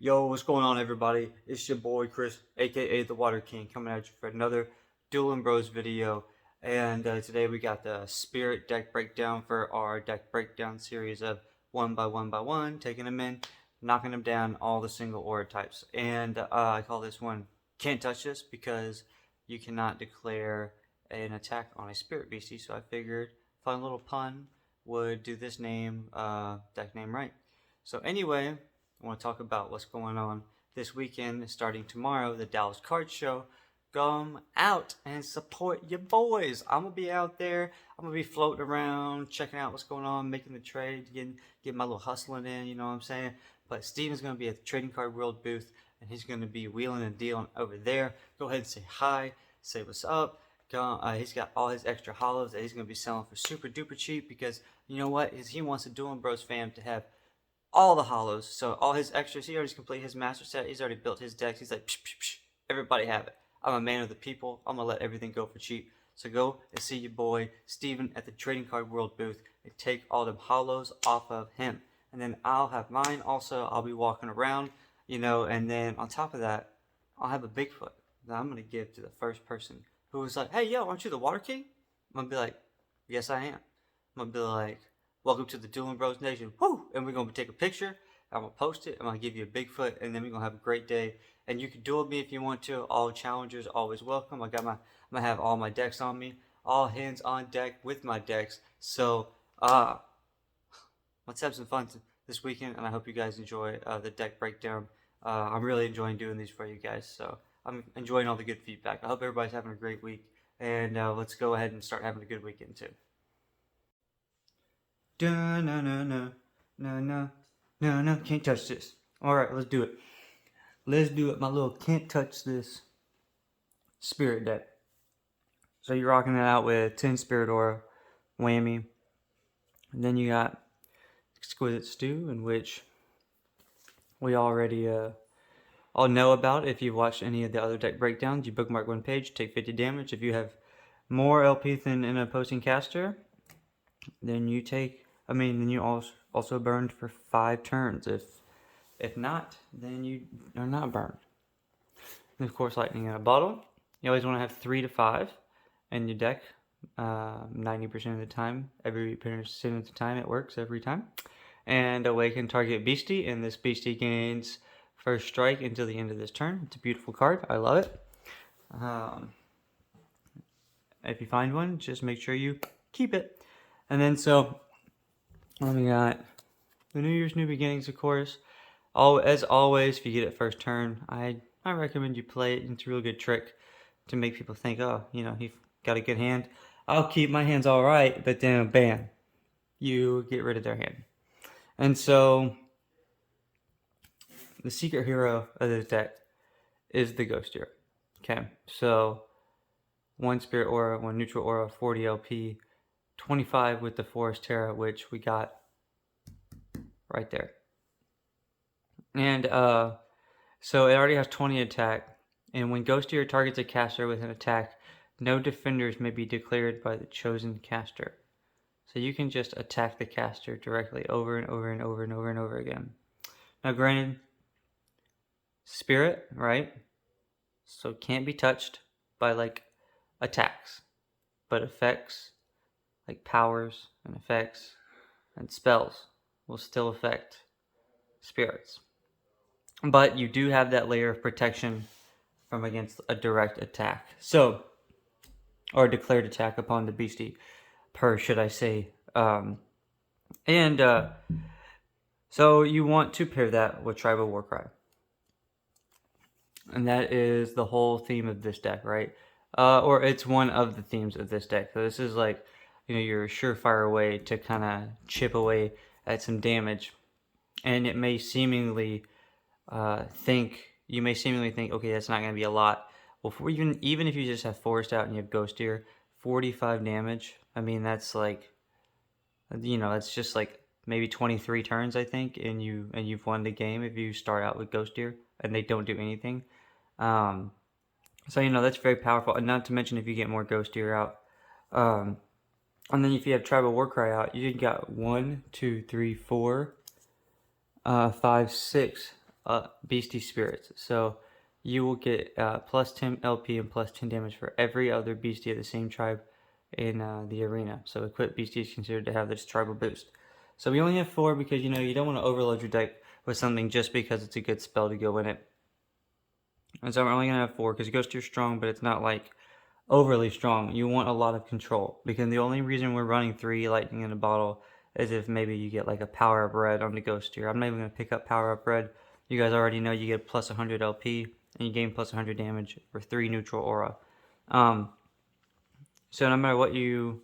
Yo, what's going on, everybody? It's your boy Chris, aka the Water King, coming at you for another Dueling Bros video. And today we got the Spirit deck breakdown for our deck breakdown series of one by one, taking them in, knocking them down, all the single aura types. And I call this one Can't Touch This because you cannot declare an attack on a Spirit Beastie. So I figured, fun little pun, would do this deck name right. So anyway, I want to talk about what's going on this weekend, starting tomorrow, the Dallas Card Show. Come out and support your boys. I'm going to be out there. I'm going to be floating around, checking out what's going on, making the trade, getting my little hustling in, you know what I'm saying? But Steven's going to be at the Trading Card World booth, and he's going to be wheeling and dealing over there. Go ahead and say hi, say what's up. He's got all his extra holos that he's going to be selling for super duper cheap because, you know what, he wants the Dueling Bros fam to have all the holos, so all his extras. He already completed his master set. He's already built his decks. He's like, psh, psh, psh, everybody have it. I'm a man of the people. I'm gonna let everything go for cheap. So go and see your boy Steven at the Trading Card World booth and take all them holos off of him. And then I'll have mine also. I'll be walking around, and then on top of that, I'll have a Bigfoot that I'm gonna give to the first person who was like, hey, yo, aren't you the Water King? I'm gonna be like, yes, I am. I'm gonna be like, welcome to the Dueling Bros Nation. Woo! And we're going to take a picture. I'm going to post it. I'm going to give you a Bigfoot. And then we're going to have a great day. And you can duel me if you want to. All challengers always welcome. I'm going to have all my decks on me. All hands on deck with my decks. So, let's have some fun this weekend. And I hope you guys enjoy the deck breakdown. I'm really enjoying doing these for you guys. So, I'm enjoying all the good feedback. I hope everybody's having a great week. And let's go ahead and start having a good weekend too. No, no, no, no, no, no, no, no, can't touch this. Alright, let's do it. Let's do it, my little can't touch this Spirit deck. So you're rocking that out with 10 Spirit Aura, Whammy. And then you got Exquisite Stew, in which we already all know about. If you've watched any of the other deck breakdowns, you bookmark one page, take 50 damage. If you have more LP than in a opposing caster, then you also burned for 5 turns. If not, then you are not burned. And of course, lightning in a bottle. You always want to have 3 to 5 in your deck. 90% of the time, every percent of the time, it works every time. And awaken target beastie, and this beastie gains first strike until the end of this turn. It's a beautiful card. I love it. If you find one, just make sure you keep it. And then we got the New Year's New Beginnings, of course. As always, if you get it first turn, I recommend you play it. It's a real good trick to make people think, oh, you've got a good hand. I'll keep my hands all right, but then bam, you get rid of their hand. And so the secret hero of this deck is the Ghost Hero. Okay, so 1 Spirit Aura, 1 Neutral Aura, 40 LP, 25 with the Forest Terra, which we got right there. And so it already has 20 attack. And when Ghost Hero targets a caster with an attack, no defenders may be declared by the chosen caster. So you can just attack the caster directly over and over and over and over and over again. Now granted, Spirit, right? So it can't be touched by attacks. But effects, like powers and effects and spells, will still affect spirits. But you do have that layer of protection from against a direct attack. So, or a declared attack upon the beastie, should I say. So you want to pair that with Tribal Warcry. And that is the whole theme of this deck, right? Or it's one of the themes of this deck. So this is your surefire way to kind of chip away at some damage. And it may seemingly think, okay, that's not going to be a lot. Well, for even if you just have Forest out and you have Ghost Deer, 45 damage, that's it's just maybe 23 turns, I think, and you've won the game if you start out with Ghost Deer and they don't do anything. So that's very powerful, and not to mention if you get more Ghost Deer out. And then if you have Tribal Warcry out, you got 1, 2, 3, 4, 5, 6 beastie spirits. So you will get plus 10 LP and plus 10 damage for every other beastie of the same tribe in the arena. So equipped beastie is considered to have this tribal boost. So we only have 4 because you don't want to overload your deck with something just because it's a good spell to go in it. And so I'm only gonna have 4 because Ghost Tier's strong, but it's not like overly strong. You want a lot of control because the only reason we're running 3 lightning in a bottle is if maybe you get like a power up red on the Ghost Tier. I'm not even gonna pick up power up red. You guys already know you get plus 100 LP and you gain plus 100 damage for 3 neutral aura. So no matter what you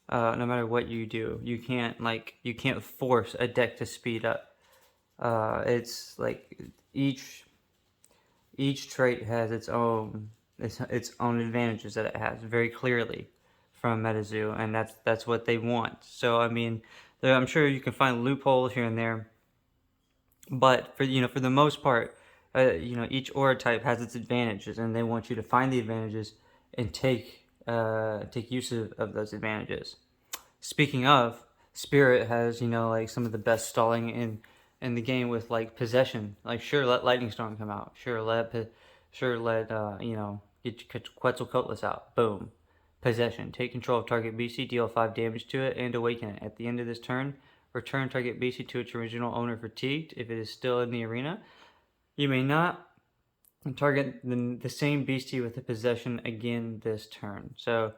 do, you can't force a deck to speed up. It's like each trait has its own advantages that it has very clearly from MetaZoo, and that's what they want. So I mean, I'm sure you can find loopholes here and there, but for the most part, each aura type has its advantages, and they want you to find the advantages and take use of those advantages. Speaking of, Spirit has like some of the best stalling in the game with like possession. Like sure, let Lightning Storm come out. Sure, let get Quetzalcoatlus out. Boom, possession. Take control of target BC, deal 5 damage to it, and awaken it. At the end of this turn, return target BC to its original owner fatigued. If it is still in the arena, you may not target the same beastie with a possession again this turn. So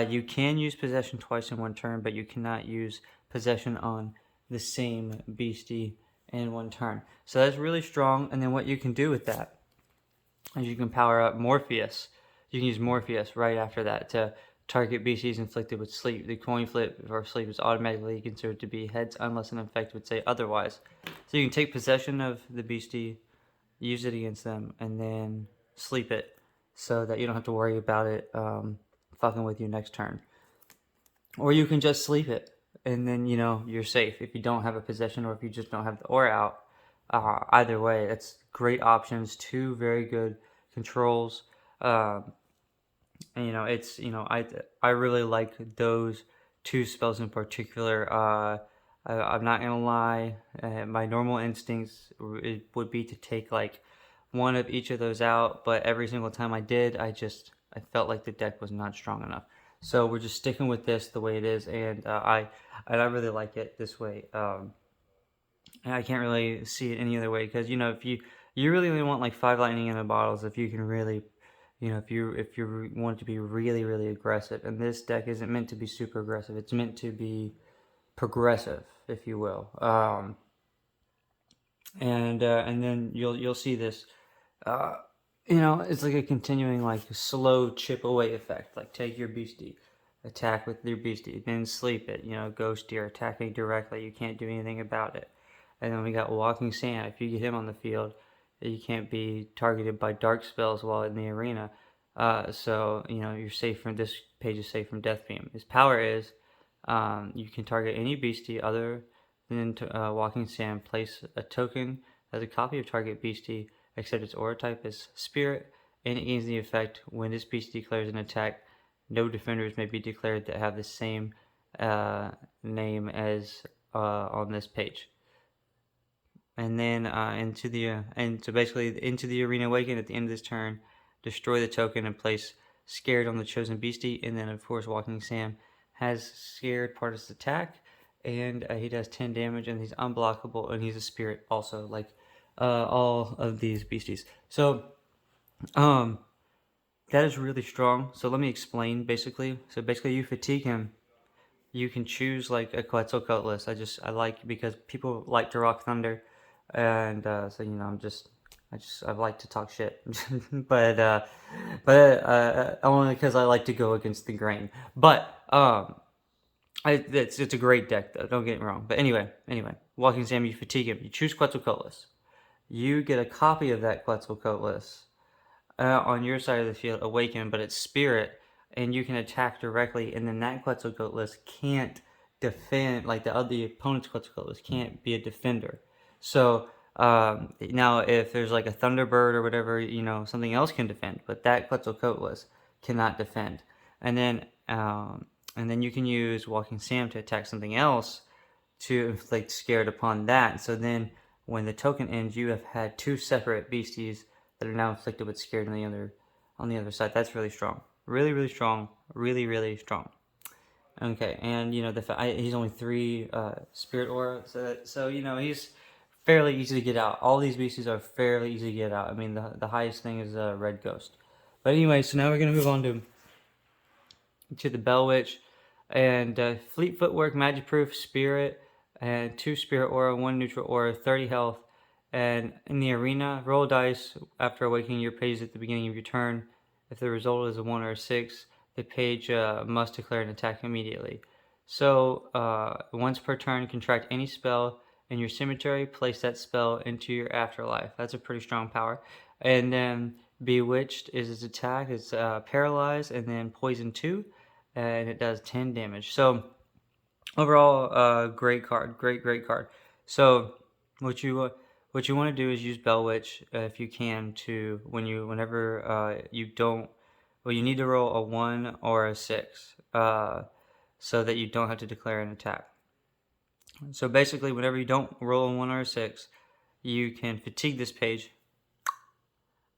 you can use possession twice in one turn, but you cannot use possession on the same beastie in one turn. So that's really strong. And then what you can do with that is you can power up Morpheus. You can use Morpheus right after that to target beasties inflicted with sleep. The coin flip or sleep is automatically considered to be heads unless an effect would say otherwise. So you can take possession of the beastie, use it against them, and then sleep it so that you don't have to worry about it fucking with you next turn. Or you can just sleep it and then you're safe if you don't have a possession or if you just don't have the aura out. Either way, it's great options. 2 very good controls. And it's I really like those 2 spells in particular. I'm not gonna lie, my normal instincts would be to take like one of each of those out, but every single time I did, I felt like the deck was not strong enough. So we're just sticking with this the way it is, and I really like it this way. And I can't really see it any other way because if you really only want like 5 lightning in the bottles, if you can really if you want to be really really aggressive, and this deck isn't meant to be super aggressive. It's meant to be progressive, if you will. And then you'll see this. It's like a continuing like slow chip away effect. Like take your beastie, attack with your beastie, then sleep it. Ghost Deer attacking directly. You can't do anything about it. And then we got Walking Sand. If you get him on the field, you can't be targeted by dark spells while in the arena. So you're safe from this page is safe from Death Beam. His power is you can target any beastie other than Walking Sand. Place a token as a copy of target beastie, except its aura type is Spirit, and it gains the effect when this beastie declares an attack. No defenders may be declared that have the same name as on this page. And then so basically into the Arena Awaken at the end of this turn, destroy the token and place Scared on the chosen beastie. And then of course Walking Sam has Scared part of his attack, and he does 10 damage, and he's unblockable, and he's a spirit also, like all of these beasties. So that is really strong. So let me explain basically. So basically you fatigue him. You can choose like a Quetzalcoatlus. I like because people like to rock thunder, and so I like to talk shit, but only because I like to go against the grain. But it's a great deck though. Don't get me wrong. But anyway, Walking Sam, you fatigue him. You choose Quetzalcoatlus. You get a copy of that Quetzalcoatlus on your side of the field, awaken, but it's spirit, and you can attack directly, and then that Quetzalcoatlus can't defend, like the opponent's Quetzalcoatlus can't be a defender. So now if there's like a Thunderbird or whatever, something else can defend, but that Quetzalcoatlus cannot defend. And then you can use Walking Sam to attack something else to inflict Scared upon that. So then when the token ends, you have had 2 separate beasties that are now inflicted with scared on the other side. That's really strong. Really strong. Really strong. Okay, and you know he's only 3 spirit aura, so you know he's fairly easy to get out. All these beasties are fairly easy to get out. I mean the highest thing is red ghost. But anyway, so now we're gonna move on to the Bell Witch, and fleet footwork, magic proof, spirit, and 2 spirit aura, 1 neutral aura, 30 health. And in the arena, roll dice after awakening your page at the beginning of your turn. If the result is a 1 or a 6, the page must declare an attack immediately. So once per turn, contract any spell in your cemetery, place that spell into your afterlife. That's a pretty strong power. And then Bewitched is its attack. It's paralyzed, and then poison 2, and it does 10 damage. So overall, great card, great card. So what you want to do is use Bell Witch if you can to whenever you don't. Well, you need to roll a 1 or a 6 so that you don't have to declare an attack. So basically, whenever you don't roll a 1 or a 6, you can fatigue this page,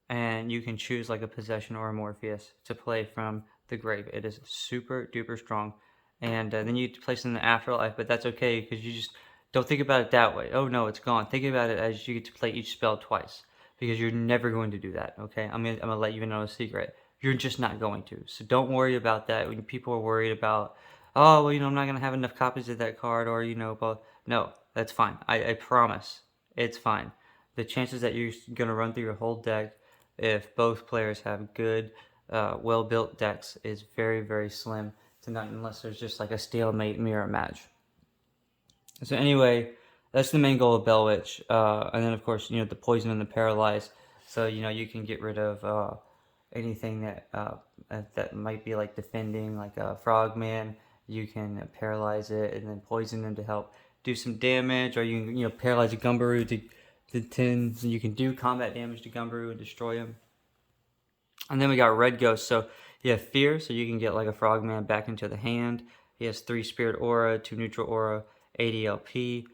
and you can choose like a possession or a Morpheus to play from the grave. It is super duper strong, and then you place it in the afterlife, but that's okay because you just don't think about it that way. Oh no, it's gone. Think about it as you get to play each spell twice, because you're never going to do that. Okay, I'm gonna let you know a secret. You're just not going to. So don't worry about that. When people are worried about, oh well, you know, I'm not gonna have enough copies of that card, or you know, but no, that's fine. I promise, it's fine. The chances that you're gonna run through your whole deck, if both players have good, well-built decks, is very slim to none, unless there's just like a stalemate mirror match. So anyway, that's the main goal of Bell Witch, and then of course, you know, the poison and the paralyze. So you know you can get rid of anything that might be like defending, like a frogman. You can paralyze it and then poison them to help do some damage, or you know paralyze a Gumbaroo to 10. So you can do combat damage to Gumbaroo and destroy him. And then we got Red Ghost. So you have Fear, so you can get like a frogman back into the hand. He has 3 spirit aura, 2 neutral aura, 80 LP.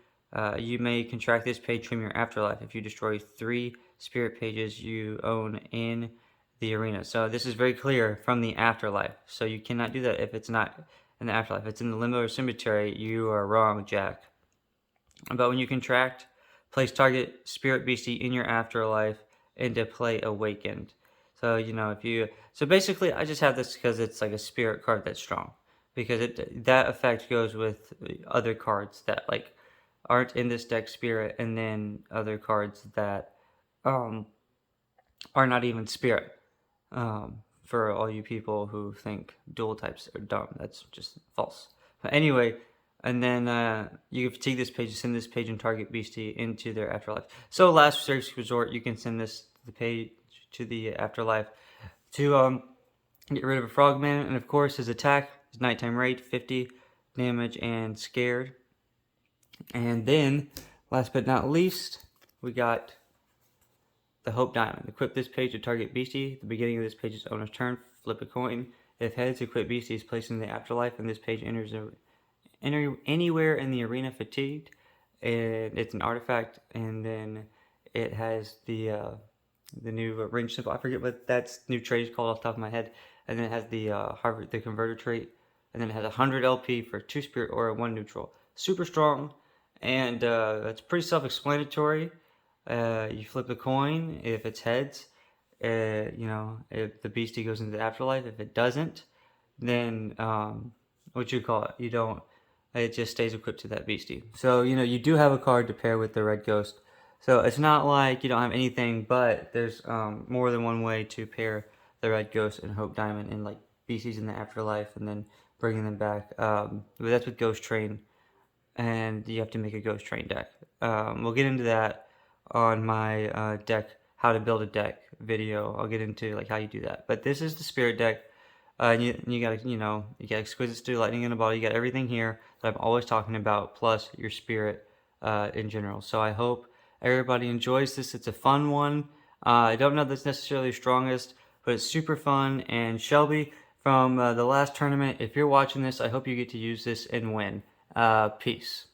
You may contract this page from your afterlife if you destroy 3 spirit pages you own in the arena. So this is very clear, from the afterlife. So you cannot do that if it's not in the afterlife. If it's in the limbo or cemetery, you are wrong, Jack. But when you contract, place target spirit beastie in your afterlife into play awakened. So you know so basically I just have this because it's like a spirit card that's strong, because that effect goes with other cards that like aren't in this deck spirit, and then other cards that are not even spirit. For all you people who think dual types are dumb, that's just false. But anyway, and then you can fatigue this page, send this page and target beastie into their afterlife. So last resort, you can send this page to the afterlife to get rid of a frogman, and of course his attack is nighttime raid, 50 damage and scared. And then last but not least, we got the Hope Diamond. Equip this page to target beastie. At the beginning of this page's owner's turn, flip a coin. If heads, equip beastie is placed in the afterlife, and this page enters anywhere in the arena fatigued. And it's an artifact, and then it has the new range symbol. I forget what that new trait is called off the top of my head. And then it has the converter trait, and then it has 100 LP for 2 spirit aura, 1 neutral. Super strong, and it's pretty self-explanatory. You flip the coin. If it's heads, you know, if the beastie goes into the afterlife. If it doesn't, then what you call it? You don't. It just stays equipped to that beastie. So you know you do have a card to pair with the Red Ghost. So it's not like you don't have anything, but there's more than one way to pair the Red Ghost and Hope Diamond, and like beasties in the afterlife, and then bringing them back. But that's with Ghost Train, and you have to make a Ghost Train deck. We'll get into that on my deck, how to build a deck video. I'll get into like how you do that. But this is the Spirit deck. You got you got Exquisite Stew, Lightning in a Bottle. You got everything here that I'm always talking about, plus your Spirit in general. So I hope everybody enjoys this. It's a fun one. I don't know if it's necessarily the strongest, but it's super fun. And Shelby, from the last tournament, if you're watching this, I hope you get to use this and win. Peace.